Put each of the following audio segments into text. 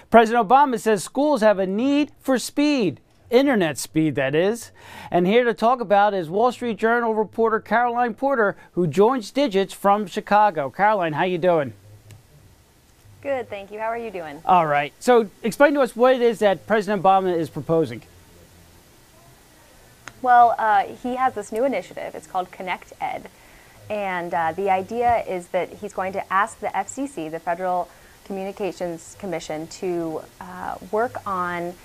President Obama says schools have a need for speed. Internet speed, that is. And here to talk about is Wall Street Journal reporter Caroline Porter, who joins Digits from Chicago. Caroline, how you doing? Good, thank you. How are you doing? All right. So explain to us what it is that President Obama is proposing. Well, he has this new initiative. It's called Connect Ed. And the idea is that he's going to ask the FCC, the Federal Communications Commission, to work on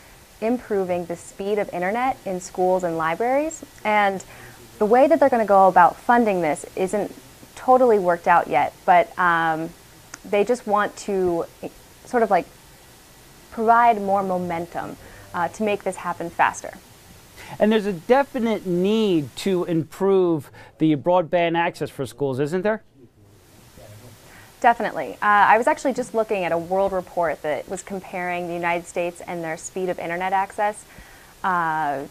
improving the speed of internet in schools and libraries. And the way that they're going to go about funding this isn't totally worked out yet, but they just want to sort of like provide more momentum to make this happen faster. And there's a definite need to improve the broadband access for schools, isn't there? Definitely. I was actually just looking at a world report that was comparing the United States and their speed of internet access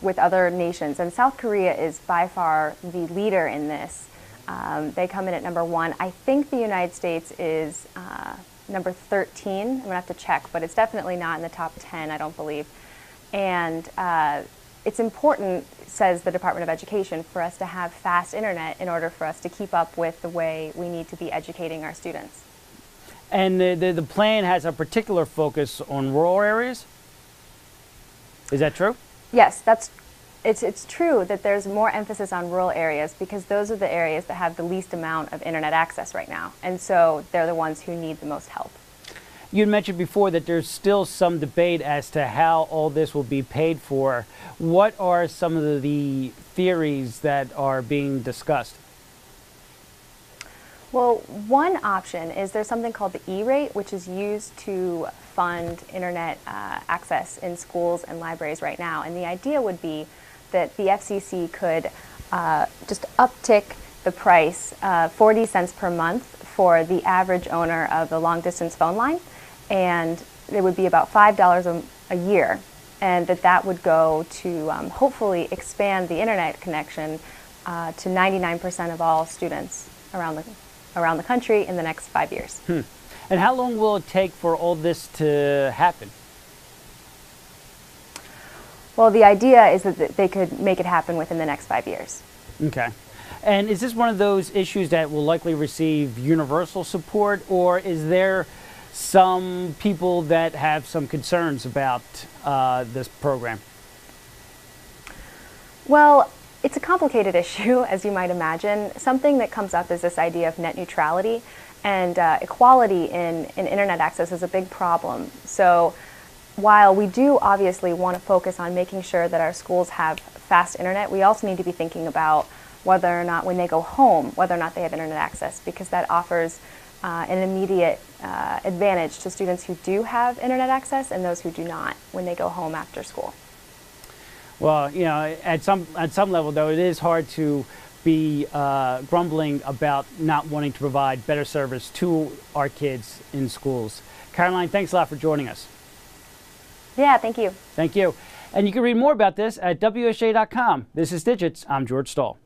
with other nations. And South Korea is by far the leader in this. They come in at number 1. I think the United States is number 13. I'm going to have to check, but it's definitely not in the top 10, I don't believe. And it's important, says the Department of Education, for us to have fast internet in order for us to keep up with the way we need to be educating our students. And the plan has a particular focus on rural areas? Is that true? Yes, it's true that there's more emphasis on rural areas because those are the areas that have the least amount of internet access right now. And so they're the ones who need the most help. You had mentioned before that there's still some debate as to how all this will be paid for. What are some of the theories that are being discussed? Well, one option is there's something called the E-rate, which is used to fund internet access in schools and libraries right now. And the idea would be that the FCC could just uptick the price 40 cents per month for the average owner of a long-distance phone line. And it would be about $5 a year, and that would go to hopefully expand the internet connection to 99% of all students around the country in the next 5 years. And how long will it take for all this to happen? Well, the idea is that they could make it happen within the next 5 years. Okay. And is this one of those issues that will likely receive universal support, or is there some people that have some concerns about this program? Well, it's a complicated issue, as you might imagine. Something that comes up is this idea of net neutrality, and equality in internet access is a big problem. So while we do obviously want to focus on making sure that our schools have fast internet, we also need to be thinking about whether or not when they go home, whether or not they have internet access, because that offers an immediate advantage to students who do have internet access and those who do not when they go home after school. Well, you know, at some level, though, it is hard to be grumbling about not wanting to provide better service to our kids in schools. Caroline, thanks a lot for joining us. Yeah, thank you. Thank you. And you can read more about this at WSJ.com. This is Digits. I'm George Stahl.